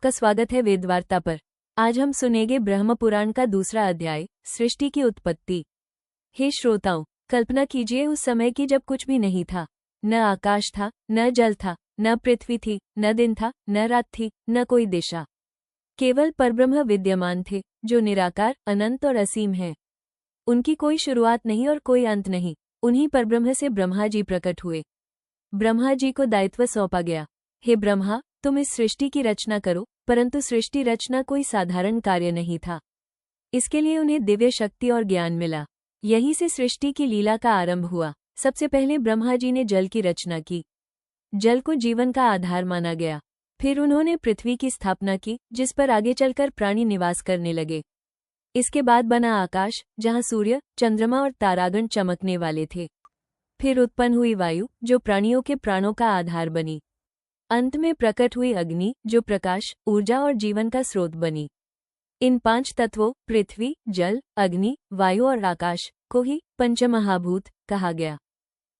आपका स्वागत है वेदवार्ता पर। आज हम सुनेंगे ब्रह्म पुराण का दूसरा अध्याय, सृष्टि की उत्पत्ति। हे श्रोताओं, कल्पना कीजिए उस समय की जब कुछ भी नहीं था। न आकाश था, न जल था, न पृथ्वी थी, न दिन था, न रात थी, न कोई दिशा। केवल परब्रह्म विद्यमान थे, जो निराकार, अनंत और असीम हैं। उनकी कोई शुरुआत नहीं और कोई अंत नहीं। उन्हीं परब्रह्म से ब्रह्मा जी प्रकट हुए। ब्रह्मा जी को दायित्व सौंपा गया, हे ब्रह्मा, तुम इस सृष्टि की रचना करो। परंतु सृष्टि रचना कोई साधारण कार्य नहीं था। इसके लिए उन्हें दिव्य शक्ति और ज्ञान मिला। यहीं से सृष्टि की लीला का आरंभ हुआ। सबसे पहले ब्रह्मा जी ने जल की रचना की। जल को जीवन का आधार माना गया। फिर उन्होंने पृथ्वी की स्थापना की, जिस पर आगे चलकर प्राणी निवास करने लगे। इसके बाद बना आकाश, जहां सूर्य, चंद्रमा और तारागण चमकने वाले थे। फिर उत्पन्न हुई वायु, जो प्राणियों के प्राणों का आधार बनी। अंत में प्रकट हुई अग्नि, जो प्रकाश, ऊर्जा और जीवन का स्रोत बनी। इन 5 तत्वों पृथ्वी, जल, अग्नि, वायु और आकाश को ही पंचमहाभूत कहा गया।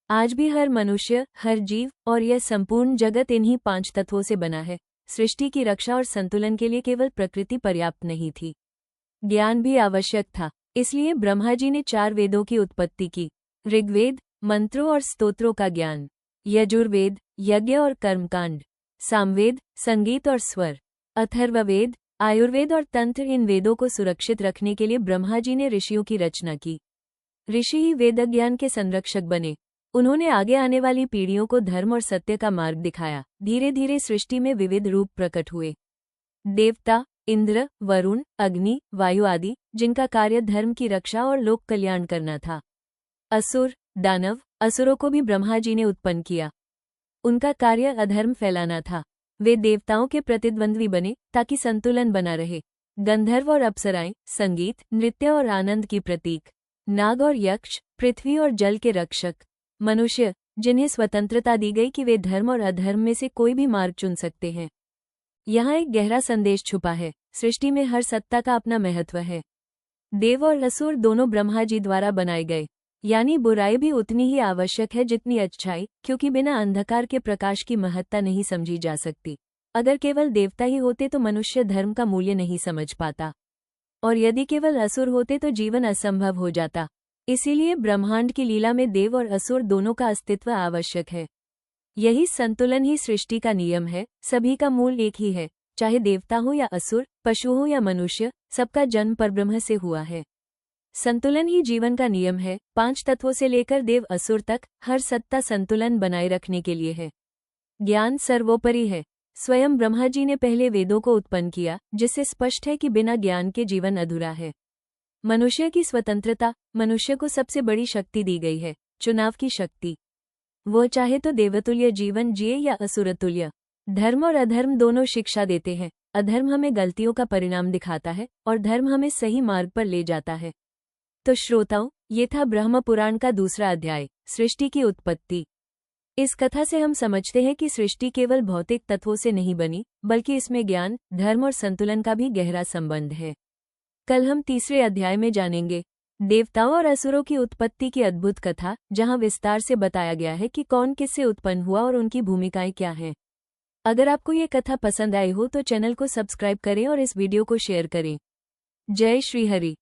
आज भी हर मनुष्य, हर जीव और यह संपूर्ण जगत इन्हीं 5 तत्वों से बना है। सृष्टि की रक्षा और संतुलन के लिए केवल प्रकृति पर्याप्त नहीं थी, ज्ञान भी आवश्यक था। इसलिए ब्रह्मा जी ने 4 वेदों की उत्पत्ति की। ऋग्वेद, मंत्रों और स्तोत्रों का ज्ञान। यजुर्वेद, यज्ञ और कर्मकांड। सामवेद, संगीत और स्वर। अथर्ववेद, आयुर्वेद और तंत्र। इन वेदों को सुरक्षित रखने के लिए ब्रह्मा जी ने ऋषियों की रचना की। ऋषि ही वेद ज्ञान के संरक्षक बने। उन्होंने आगे आने वाली पीढ़ियों को धर्म और सत्य का मार्ग दिखाया। धीरे धीरे सृष्टि में विविध रूप प्रकट हुए। देवता, इंद्र, वरुण, अग्नि, वायु आदि, जिनका कार्य धर्म की रक्षा और लोक कल्याण करना था। असुर, दानव, असुरों को भी ब्रह्मा जी ने उत्पन्न किया। उनका कार्य अधर्म फैलाना था। वे देवताओं के प्रतिद्वंद्वी बने, ताकि संतुलन बना रहे। गंधर्व और अप्सराएं, संगीत, नृत्य और आनंद की प्रतीक। नाग और यक्ष, पृथ्वी और जल के रक्षक। मनुष्य, जिन्हें स्वतंत्रता दी गई कि वे धर्म और अधर्म में से कोई भी मार्ग चुन सकते हैं। यहाँ एक गहरा संदेश छुपा है। सृष्टि में हर सत्ता का अपना महत्व है। देव और असुर दोनों ब्रह्मा जी द्वारा बनाए गए, यानी बुराई भी उतनी ही आवश्यक है जितनी अच्छाई, क्योंकि बिना अंधकार के प्रकाश की महत्ता नहीं समझी जा सकती। अगर केवल देवता ही होते तो मनुष्य धर्म का मूल्य नहीं समझ पाता, और यदि केवल असुर होते तो जीवन असंभव हो जाता। इसीलिए ब्रह्मांड की लीला में देव और असुर दोनों का अस्तित्व आवश्यक है। यही संतुलन ही सृष्टि का नियम है। सभी का मूल एक ही है, चाहे देवता हो या असुर, पशु हो या मनुष्य, सबका जन्म परब्रह्म से हुआ है। संतुलन ही जीवन का नियम है। 5 तत्वों से लेकर देव असुर तक हर सत्ता संतुलन बनाए रखने के लिए है। ज्ञान सर्वोपरि है। स्वयं ब्रह्मा जी ने पहले वेदों को उत्पन्न किया, जिससे स्पष्ट है कि बिना ज्ञान के जीवन अधूरा है। मनुष्य की स्वतंत्रता। मनुष्य को सबसे बड़ी शक्ति दी गई है, चुनाव की शक्ति। वो चाहे तो देवतुल्य जीवन जिए या असुरतुल्य। धर्म और अधर्म दोनों शिक्षा देते हैं। अधर्म हमें गलतियों का परिणाम दिखाता है और धर्म हमें सही मार्ग पर ले जाता है। तो श्रोताओं, ये था ब्रह्म पुराण का दूसरा अध्याय, सृष्टि की उत्पत्ति। इस कथा से हम समझते हैं कि सृष्टि केवल भौतिक तत्वों से नहीं बनी, बल्कि इसमें ज्ञान, धर्म और संतुलन का भी गहरा संबंध है। कल हम तीसरे अध्याय में जानेंगे देवताओं और असुरों की उत्पत्ति की अद्भुत कथा, जहां विस्तार से बताया गया है कि कौन किससे उत्पन्न हुआ और उनकी भूमिकाएं क्या हैं। अगर आपको ये कथा पसंद आई हो तो चैनल को सब्सक्राइब करें और इस वीडियो को शेयर करें। जय श्री हरि।